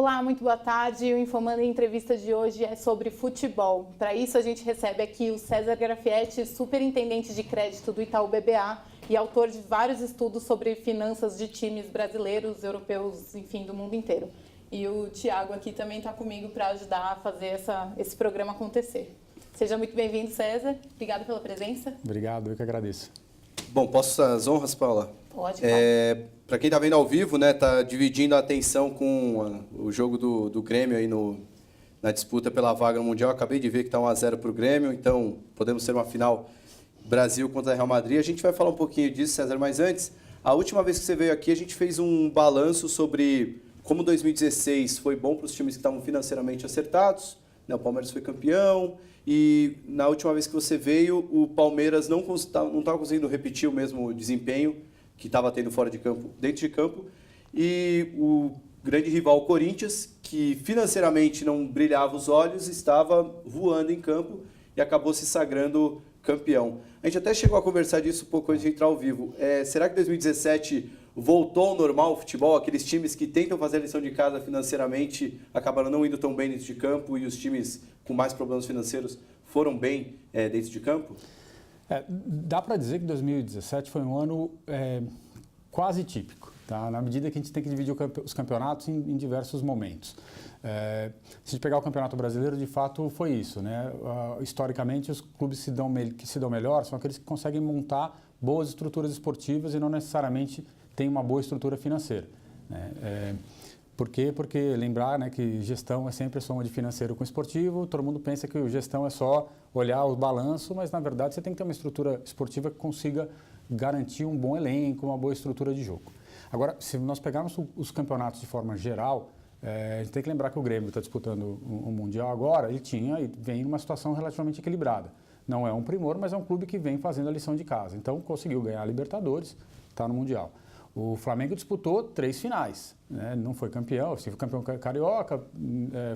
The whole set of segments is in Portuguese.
Olá, muito boa tarde. O Informando em Entrevista de hoje é sobre futebol. Para isso, a gente recebe aqui o César Grafietti, superintendente de crédito do Itaú BBA e autor de vários estudos sobre finanças de times brasileiros, europeus, enfim, do mundo inteiro. E o Thiago aqui também está comigo para ajudar a fazer esse programa acontecer. Seja muito bem-vindo, César. Obrigado pela presença. Obrigado, eu que agradeço. Bom, posso as honras, Paula? Pode, para quem está vendo ao vivo, né, está dividindo a atenção com o jogo do Grêmio aí na disputa pela vaga no Mundial. Acabei de ver que está 1-0 para o Grêmio, então podemos ter uma final Brasil contra Real Madrid. A gente vai falar um pouquinho disso, César, mas antes, a última vez que você veio aqui, a gente fez um balanço sobre como 2016 foi bom para os times que estavam financeiramente acertados, né, o Palmeiras foi campeão, e na última vez que você veio, o Palmeiras não estava conseguindo repetir o mesmo desempenho que estava tendo fora de campo, dentro de campo, e o grande rival Corinthians, que financeiramente não brilhava os olhos, estava voando em campo e acabou se sagrando campeão. A gente até chegou a conversar disso um pouco antes de entrar ao vivo. Será que 2017 voltou ao normal o futebol? Aqueles times que tentam fazer a lição de casa financeiramente acabaram não indo tão bem dentro de campo e os times com mais problemas financeiros foram bem dentro de campo? Dá para dizer que 2017 foi um ano quase típico, tá? Na medida que a gente tem que dividir os campeonatos em diversos momentos. Se a gente pegar o Campeonato Brasileiro, de fato foi isso, né? Historicamente, os clubes que se dão melhor são aqueles que conseguem montar boas estruturas esportivas e não necessariamente têm uma boa estrutura financeira, né? Por quê? Porque lembrar, né, que gestão é sempre a soma de financeiro com esportivo. Todo mundo pensa que gestão é só olhar o balanço, mas na verdade você tem que ter uma estrutura esportiva que consiga garantir um bom elenco, uma boa estrutura de jogo. Agora, se nós pegarmos os campeonatos de forma geral, a gente tem que lembrar que o Grêmio está disputando o Mundial agora, ele tinha e vem numa situação relativamente equilibrada. Não é um primor, mas é um clube que vem fazendo a lição de casa. Então conseguiu ganhar a Libertadores, está no Mundial. O Flamengo disputou 3 finais, né? Não foi campeão, foi campeão carioca,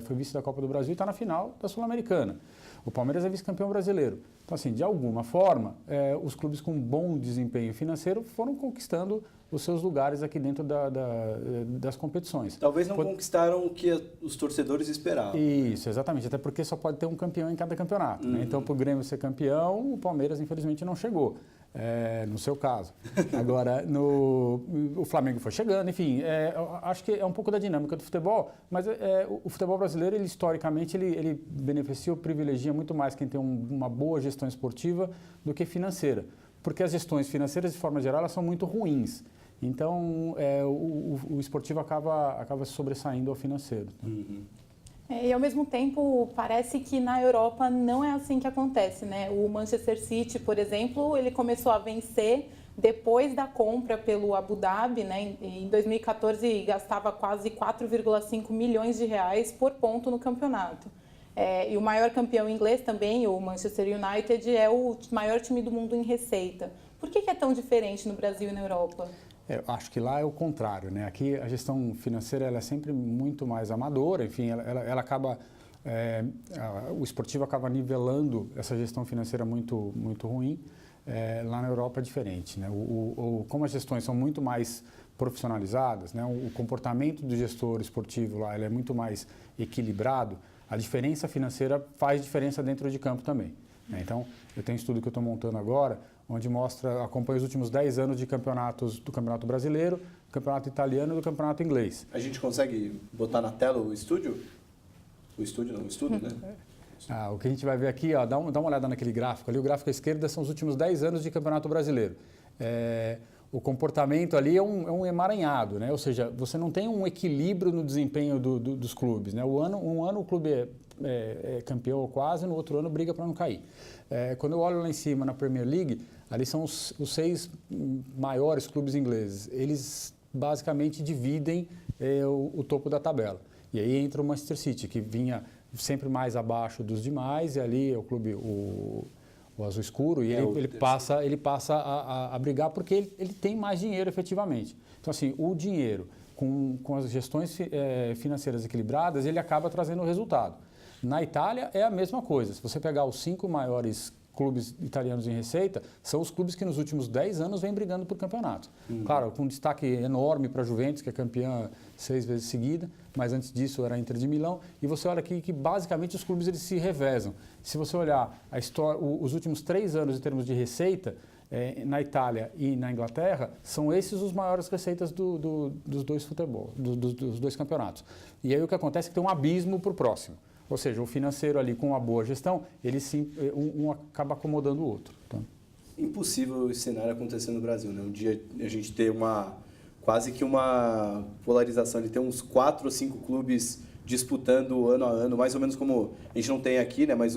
foi vice da Copa do Brasil e está na final da Sul-Americana. O Palmeiras é vice-campeão brasileiro. Então, assim, de alguma forma, os clubes com bom desempenho financeiro foram conquistando os seus lugares aqui dentro das competições. Talvez não conquistaram o que os torcedores esperavam. Isso, exatamente. Até porque só pode ter um campeão em cada campeonato, né? Então, para o Grêmio ser campeão, o Palmeiras, infelizmente, não chegou. No seu caso. Agora, o Flamengo foi chegando, enfim, acho que é um pouco da dinâmica do futebol, mas o futebol brasileiro, ele historicamente, ele beneficia ou privilegia muito mais quem tem uma boa gestão esportiva do que financeira, porque as gestões financeiras, de forma geral, elas são muito ruins. Então, o esportivo acaba sobressaindo ao financeiro. Uhum. E, ao mesmo tempo, parece que na Europa não é assim que acontece, né? O Manchester City, por exemplo, ele começou a vencer depois da compra pelo Abu Dhabi, né? Em 2014, gastava quase 4,5 milhões de reais por ponto no campeonato. E o maior campeão inglês também, o Manchester United, é o maior time do mundo em receita. Por que é tão diferente no Brasil e na Europa? Acho que lá é o contrário, né? Aqui a gestão financeira ela é sempre muito mais amadora, enfim, ela acaba, o esportivo acaba nivelando essa gestão financeira muito, muito ruim. Lá na Europa é diferente, né? Como as gestões são muito mais profissionalizadas, né? O comportamento do gestor esportivo lá ele é muito mais equilibrado, a diferença financeira faz diferença dentro de campo também, né? Então, eu tenho um estudo que eu estou montando agora, onde acompanha os últimos 10 anos de campeonatos do Campeonato Brasileiro, do Campeonato Italiano e do Campeonato Inglês. A gente consegue botar na tela o estúdio? O estudo, né? O que a gente vai ver aqui, ó, dá uma olhada naquele gráfico ali, o gráfico à esquerda são os últimos 10 anos de Campeonato Brasileiro. O comportamento ali é um emaranhado, né? Ou seja, você não tem um equilíbrio no desempenho dos clubes, né? Um ano o clube é campeão ou quase, no outro ano briga para não cair. Quando eu olho lá em cima na Premier League, ali são os 6 maiores clubes ingleses. Eles basicamente dividem o topo da tabela. E aí entra o Manchester City, que vinha sempre mais abaixo dos demais, e ali é o clube, o azul escuro, e ele passa a brigar porque ele tem mais dinheiro efetivamente. Então, assim, o dinheiro com as gestões financeiras equilibradas, ele acaba trazendo o resultado. Na Itália é a mesma coisa. Se você pegar os 5 maiores clubes italianos em receita são os clubes que nos últimos 10 anos vêm brigando por campeonato. Claro, com um destaque enorme para a Juventus, que é campeã 6 vezes seguida, mas antes disso era a Inter de Milão. E você olha aqui que basicamente os clubes eles se revezam. Se você olhar a história, os últimos 3 anos em termos de receita, na Itália e na Inglaterra, são esses os maiores receitas dos dois futebol, dos dois campeonatos. E aí o que acontece é que tem um abismo para o próximo. Ou seja, o financeiro ali com uma boa gestão, ele um acaba acomodando o outro. Tá? Impossível esse cenário acontecer no Brasil, né? Um dia a gente ter quase que uma polarização, de ter uns 4 ou 5 clubes disputando ano a ano, mais ou menos como a gente não tem aqui, né? Mas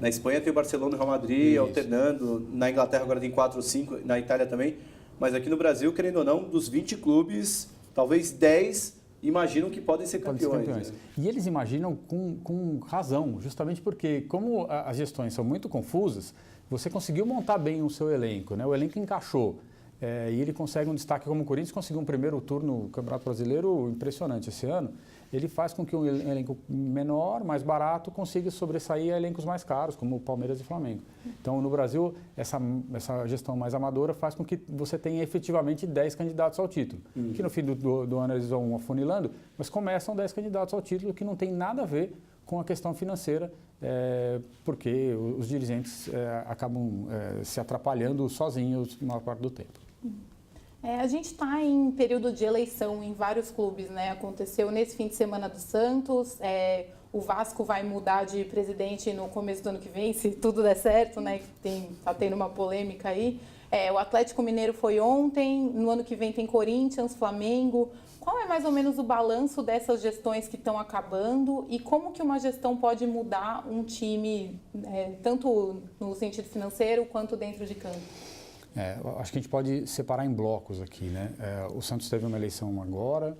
na Espanha tem o Barcelona e o Real Madrid Isso. alternando, na Inglaterra agora tem 4 ou 5, na Itália também, mas aqui no Brasil, querendo ou não, dos 20 clubes, talvez 10 imaginam que podem ser campeões. Né? E eles imaginam com razão, justamente porque, como as gestões são muito confusas, você conseguiu montar bem o seu elenco, né? O elenco encaixou. E ele consegue um destaque como o Corinthians, conseguiu um primeiro turno no Campeonato Brasileiro impressionante esse ano. Ele faz com que um elenco menor, mais barato, consiga sobressair a elencos mais caros, como o Palmeiras e Flamengo. Então, no Brasil, essa gestão mais amadora faz com que você tenha efetivamente 10 candidatos ao título. Que no fim do ano eles vão afunilando, mas começam 10 candidatos ao título, que não tem nada a ver com a questão financeira, porque os dirigentes acabam se atrapalhando sozinhos na maior parte do tempo. A gente está em período de eleição em vários clubes, né? Aconteceu nesse fim de semana do Santos, o Vasco vai mudar de presidente no começo do ano que vem, se tudo der certo, né? Tá tendo uma polêmica aí. O Atlético Mineiro foi ontem, no ano que vem tem Corinthians, Flamengo. Qual é mais ou menos o balanço dessas gestões que estão acabando e como que uma gestão pode mudar um time, tanto no sentido financeiro quanto dentro de campo? Acho que a gente pode separar em blocos aqui, né? O Santos teve uma eleição agora,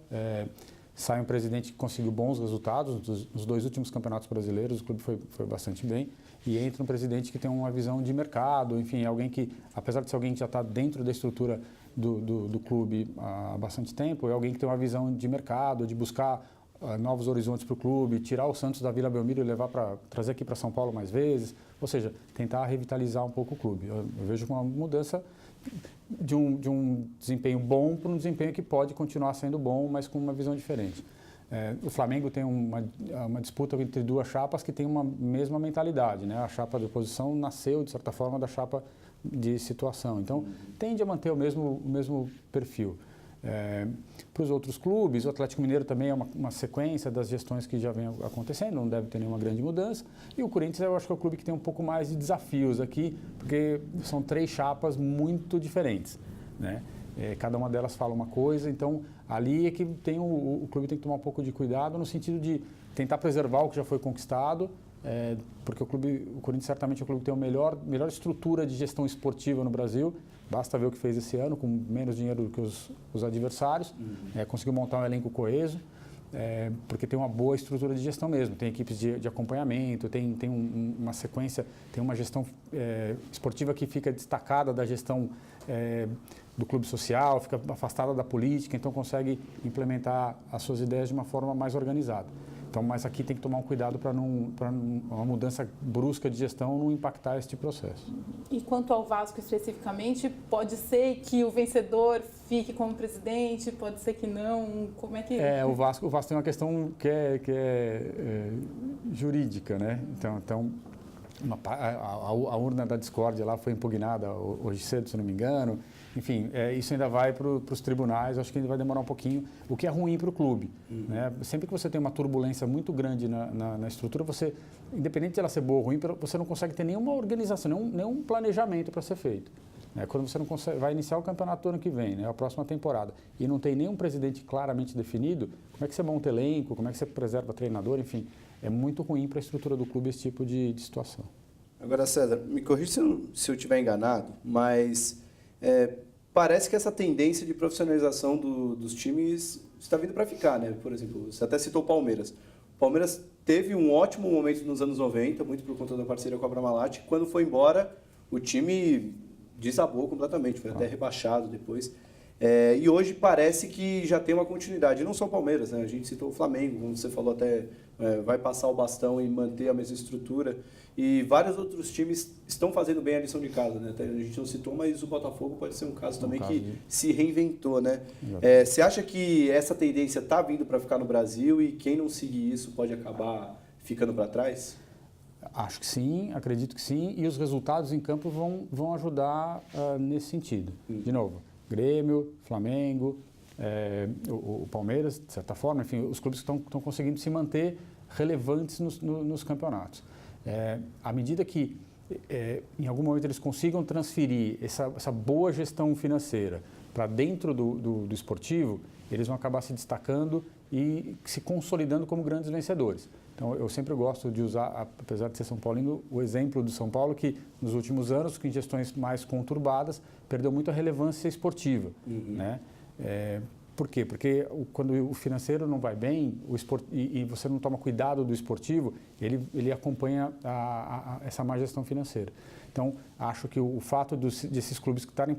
sai um presidente que conseguiu bons resultados nos 2 últimos campeonatos brasileiros, o clube foi bastante bem, e entra um presidente que tem uma visão de mercado, enfim, alguém que, apesar de ser alguém que já está dentro da estrutura do clube há bastante tempo, é alguém que tem uma visão de mercado, de buscar novos horizontes para o clube, tirar o Santos da Vila Belmiro e trazer aqui para São Paulo mais vezes, ou seja, tentar revitalizar um pouco o clube. Eu vejo uma mudança de um desempenho bom para um desempenho que pode continuar sendo bom, mas com uma visão diferente. O Flamengo tem uma disputa entre 2 chapas que têm uma mesma mentalidade, né? A chapa de oposição nasceu, de certa forma, da chapa de situação. Então, tende a manter o mesmo perfil. Para os outros clubes, o Atlético Mineiro também é uma sequência das gestões que já vem acontecendo, não deve ter nenhuma grande mudança. E o Corinthians, eu acho que é o clube que tem um pouco mais de desafios aqui, porque são 3 chapas muito diferentes, né? Cada uma delas fala uma coisa, então ali é que o clube tem que tomar um pouco de cuidado no sentido de tentar preservar o que já foi conquistado, porque o Corinthians certamente é o clube que tem a melhor estrutura de gestão esportiva no Brasil. Basta ver o que fez esse ano, com menos dinheiro do que os adversários. Conseguiu montar um elenco coeso, porque tem uma boa estrutura de gestão mesmo. Tem equipes de acompanhamento, tem uma sequência, tem uma gestão esportiva que fica destacada da gestão do clube social, fica afastada da política, então consegue implementar as suas ideias de uma forma mais organizada. Então, mas aqui tem que tomar um cuidado para uma mudança brusca de gestão não impactar este processo. E quanto ao Vasco especificamente, pode ser que o vencedor fique como presidente, pode ser que não, como é que... O Vasco tem uma questão que é jurídica, né? Então a urna da discórdia lá foi impugnada hoje cedo, se não me engano. Enfim, isso ainda vai para os tribunais, acho que ainda vai demorar um pouquinho, o que é ruim para o clube. Né? Sempre que você tem uma turbulência muito grande na estrutura, você, independente de ela ser boa ou ruim, você não consegue ter nenhuma organização, nenhum planejamento para ser feito. Né? Quando você não consegue, vai iniciar o campeonato do ano que vem, né? A próxima temporada, e não tem nenhum presidente claramente definido, como é que você monta elenco, como é que você preserva treinador, enfim, é muito ruim para a estrutura do clube esse tipo de situação. Agora, César, me corrija se eu estiver enganado, mas parece que essa tendência de profissionalização dos times está vindo para ficar, né? Por exemplo, você até citou o Palmeiras. O Palmeiras teve um ótimo momento nos anos 90, muito por conta da parceria com a Parmalat. Quando foi embora, o time desabou completamente, foi até rebaixado depois. E hoje parece que já tem uma continuidade, não só o Palmeiras, né? A gente citou o Flamengo, como você falou, até vai passar o bastão e manter a mesma estrutura. E vários outros times estão fazendo bem a lição de casa, né? Até a gente não citou, mas o Botafogo pode ser um caso também que se reinventou, né? Você acha que essa tendência está vindo para ficar no Brasil e quem não seguir isso pode acabar ficando para trás? Acho que sim, acredito que sim, e os resultados em campo vão ajudar nesse sentido. De novo, Grêmio, Flamengo, o Palmeiras, de certa forma, enfim, os clubes estão conseguindo se manter relevantes nos campeonatos. À medida que, em algum momento, eles consigam transferir essa boa gestão financeira para dentro do esportivo, eles vão acabar se destacando e se consolidando como grandes vencedores. Então, eu sempre gosto de usar, apesar de ser São Paulino, o exemplo do São Paulo, que nos últimos anos, com gestões mais conturbadas, perdeu muito a relevância esportiva. Né? Por quê? Porque quando o financeiro não vai bem e você não toma cuidado do esportivo, ele acompanha essa má gestão financeira. Então, acho que o fato desses clubes que estarem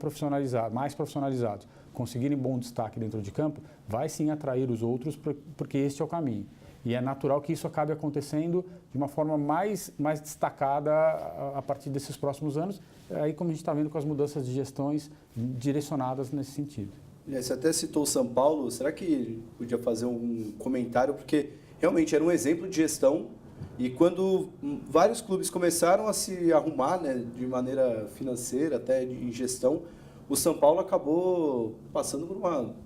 mais profissionalizados, conseguirem bom destaque dentro de campo, vai sim atrair os outros, porque este é o caminho. E é natural que isso acabe acontecendo de uma forma mais destacada a partir desses próximos anos, aí como a gente está vendo com as mudanças de gestões direcionadas nesse sentido. Você até citou o São Paulo, será que podia fazer um comentário? Porque realmente era um exemplo de gestão e quando vários clubes começaram a se arrumar, né, de maneira financeira, até em gestão, o São Paulo acabou passando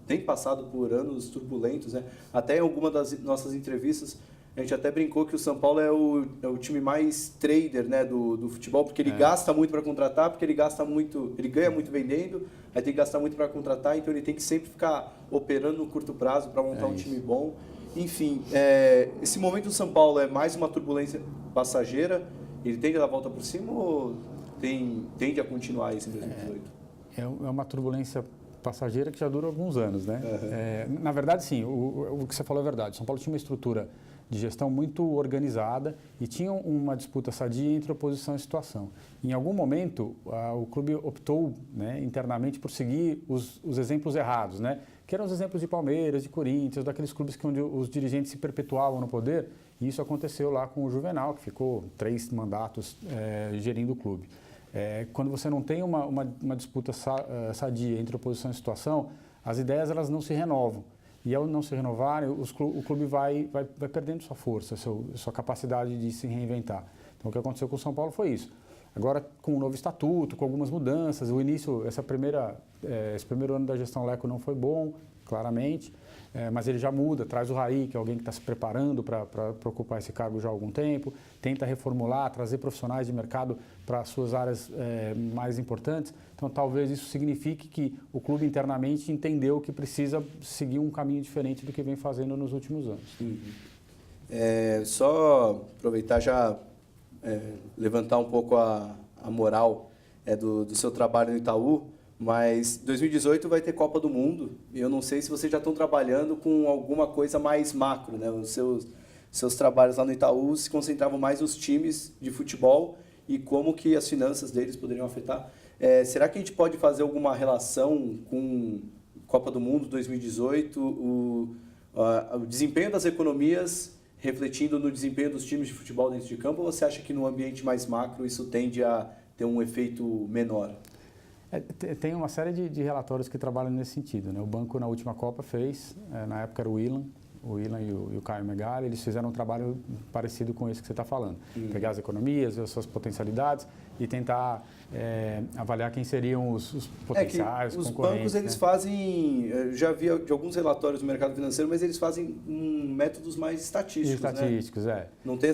tem passado por anos turbulentos, né? Até em alguma das nossas entrevistas, a gente até brincou que o São Paulo é o time mais trader, né, do futebol, porque ele gasta muito para contratar, porque ele ganha muito vendendo, aí tem que gastar muito para contratar, então ele tem que sempre ficar operando no curto prazo para montar um time bom. Enfim, esse momento do São Paulo é mais uma turbulência passageira, ele tende a dar a volta por cima ou tende a continuar isso em 2018? É uma turbulência passageira que já dura alguns anos, né? Na verdade, sim, o que você falou é verdade. São Paulo tinha uma estrutura de gestão muito organizada e tinha uma disputa sadia entre oposição e situação. Em algum momento, o clube optou, né, internamente por seguir os exemplos errados, né? Que eram os exemplos de Palmeiras, de Corinthians, daqueles clubes onde os dirigentes se perpetuavam no poder. E isso aconteceu lá com o Juvenal, que ficou 3 mandatos gerindo o clube. Quando você não tem uma disputa sadia entre oposição e situação, as ideias elas não se renovam. E ao não se renovarem, o clube vai perdendo sua força, sua capacidade de se reinventar. Então, o que aconteceu com o São Paulo foi isso. Agora, com o novo estatuto, com algumas mudanças, esse primeiro ano da gestão Leco não foi bom, claramente, mas ele já muda, traz o Raí, que é alguém que está se preparando para ocupar esse cargo já há algum tempo, tenta reformular, trazer profissionais de mercado para as suas áreas mais importantes. Então, talvez isso signifique que o clube internamente entendeu que precisa seguir um caminho diferente do que vem fazendo nos últimos anos. Só aproveitar já levantar um pouco a moral do seu trabalho no Itaú, mas 2018 vai ter Copa do Mundo e eu não sei se vocês já estão trabalhando com alguma coisa mais macro, né? Os seus trabalhos lá no Itaú se concentravam mais nos times de futebol e como que as finanças deles poderiam afetar. Será que a gente pode fazer alguma relação com Copa do Mundo 2018, o desempenho das economias refletindo no desempenho dos times de futebol dentro de campo, ou você acha que no ambiente mais macro isso tende a ter um efeito menor? Tem uma série de relatórios que trabalham nesse sentido, né? O banco na última Copa fez, na época era o Ilan e o Caio Megali, eles fizeram um trabalho parecido com esse que você está falando. Pegar as economias, as suas potencialidades e tentar avaliar quem seriam os potenciais os concorrentes. Bancos, eles fazem, já vi de alguns relatórios do mercado financeiro, mas eles fazem métodos mais estatísticos, né? Não tem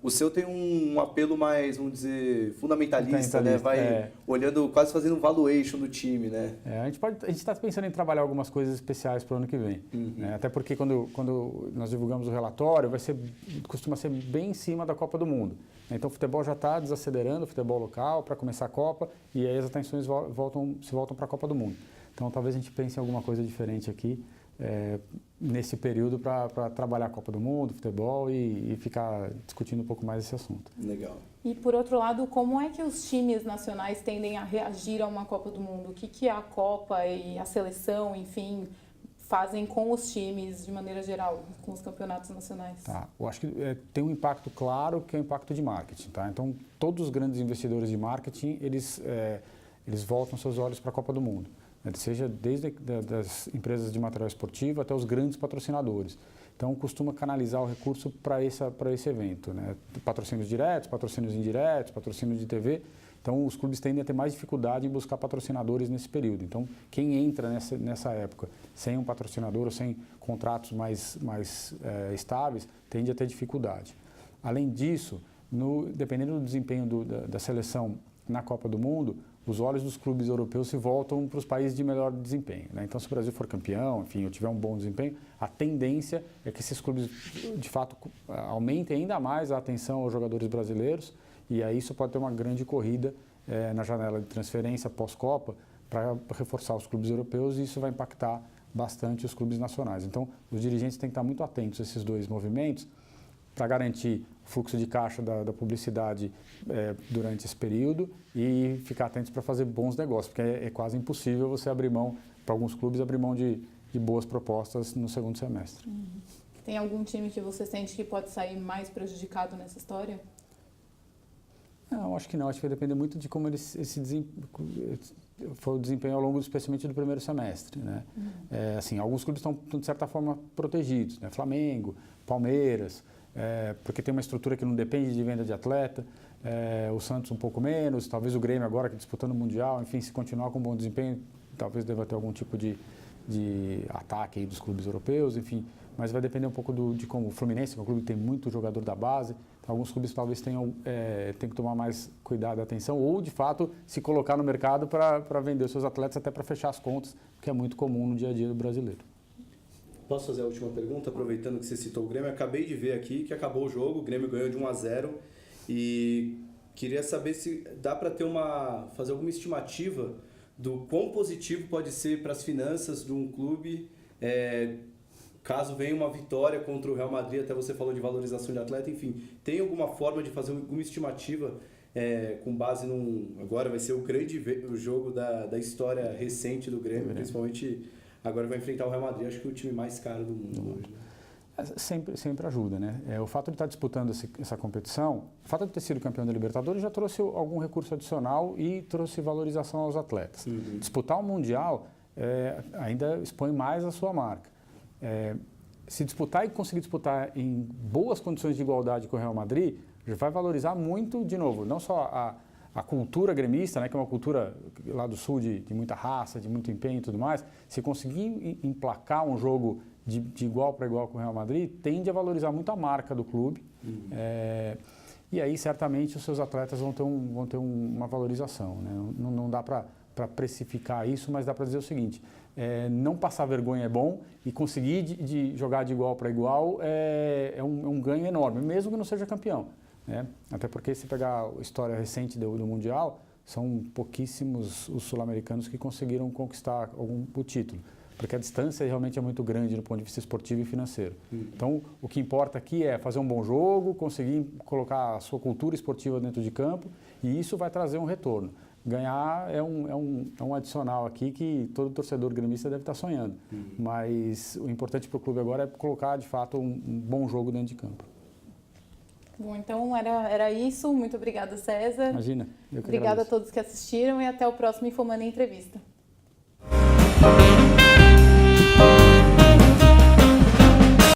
o seu tem um apelo mais, vamos dizer, fundamentalista, né? Vai olhando, quase fazendo um valuation do time, né? A gente está pensando em trabalhar algumas coisas especiais para o ano que vem. Né? Até porque quando nós divulgamos o relatório, costuma ser bem em cima da Copa do Mundo. Então o futebol já está desacelerando, o futebol local, para começar a Copa, e aí as atenções se voltam para a Copa do Mundo. Então talvez a gente pense em alguma coisa diferente aqui nesse período para trabalhar a Copa do Mundo, futebol e ficar discutindo um pouco mais esse assunto. Legal. E, por outro lado, como é que os times nacionais tendem a reagir a uma Copa do Mundo? O que a Copa e a seleção, enfim, fazem com os times de maneira geral, com os campeonatos nacionais? Tá. Eu acho que tem um impacto claro, que é o impacto de marketing. Tá? Então, todos os grandes investidores de marketing, eles voltam seus olhos para a Copa do Mundo. Seja desde das empresas de material esportivo até os grandes patrocinadores. Então, costuma canalizar o recurso para esse evento, né? Patrocínios diretos, patrocínios indiretos, patrocínios de TV. Então, os clubes tendem a ter mais dificuldade em buscar patrocinadores nesse período. Então, quem entra nessa época sem um patrocinador ou sem contratos mais estáveis, tende a ter dificuldade. Além disso, dependendo do desempenho da seleção na Copa do Mundo, os olhos dos clubes europeus se voltam para os países de melhor desempenho, né? Então, se o Brasil for campeão, enfim, ou tiver um bom desempenho, a tendência é que esses clubes, de fato, aumentem ainda mais a atenção aos jogadores brasileiros, e aí isso pode ter uma grande corrida na janela de transferência pós-Copa para reforçar os clubes europeus, e isso vai impactar bastante os clubes nacionais. Então, os dirigentes têm que estar muito atentos a esses dois movimentos para garantir o fluxo de caixa da publicidade durante esse período e ficar atentos para fazer bons negócios, porque é quase impossível você abrir mão, para alguns clubes, abrir mão de boas propostas no segundo semestre. Tem algum time que você sente que pode sair mais prejudicado nessa história? Não, acho que não. Acho que vai depender muito de como foi o desempenho ao longo, especialmente do primeiro semestre, né? Assim, alguns clubes estão, de certa forma, protegidos, né? Flamengo, Palmeiras, porque tem uma estrutura que não depende de venda de atleta, o Santos um pouco menos, talvez o Grêmio agora que disputando o Mundial, enfim, se continuar com bom desempenho, talvez deva ter algum tipo de ataque aí dos clubes europeus, enfim, mas vai depender um pouco de como o Fluminense, que é um clube que tem muito jogador da base, então, alguns clubes talvez tenham que tomar mais cuidado e atenção, ou de fato se colocar no mercado para vender os seus atletas, até para fechar as contas, que é muito comum no dia a dia do brasileiro. Posso fazer a última pergunta, aproveitando que você citou o Grêmio? Eu acabei de ver aqui que acabou o jogo, o Grêmio ganhou de 1-0 e queria saber se dá para fazer alguma estimativa do quão positivo pode ser para as finanças de um clube caso venha uma vitória contra o Real Madrid, até você falou de valorização de atleta, enfim, tem alguma forma de fazer alguma estimativa com base agora vai ser o grande jogo da história recente do Grêmio, principalmente agora vai enfrentar o Real Madrid, acho que é o time mais caro do mundo hoje, né? Sempre ajuda, né? O fato de estar disputando essa competição, o fato de ter sido campeão da Libertadores já trouxe algum recurso adicional e trouxe valorização aos atletas. Disputar o Mundial ainda expõe mais a sua marca. Se disputar e conseguir disputar em boas condições de igualdade com o Real Madrid, já vai valorizar muito, de novo, não só a cultura gremista, né, que é uma cultura lá do Sul de muita raça, de muito empenho e tudo mais. Se conseguir emplacar um jogo de igual para igual com o Real Madrid, tende a valorizar muito a marca do clube. E aí, certamente, os seus atletas vão ter uma valorização, né? Não dá para precificar isso, mas dá para dizer o seguinte: não passar vergonha é bom, e conseguir de jogar de igual para igual é um ganho enorme, mesmo que não seja campeão, né? Até porque, se pegar a história recente do Mundial, são pouquíssimos os sul-americanos que conseguiram conquistar o título, porque a distância realmente é muito grande do ponto de vista esportivo e financeiro. Então, o que importa aqui é fazer um bom jogo, conseguir colocar a sua cultura esportiva dentro de campo, e isso vai trazer um retorno. Ganhar é um adicional aqui que todo torcedor gremista deve estar sonhando. Mas o importante para o clube agora é colocar, de fato, um bom jogo dentro de campo. Bom, então era isso. Muito obrigada, César. Imagina. Eu que Obrigada agradeço. a todos que assistiram e até o próximo Infomania Entrevista.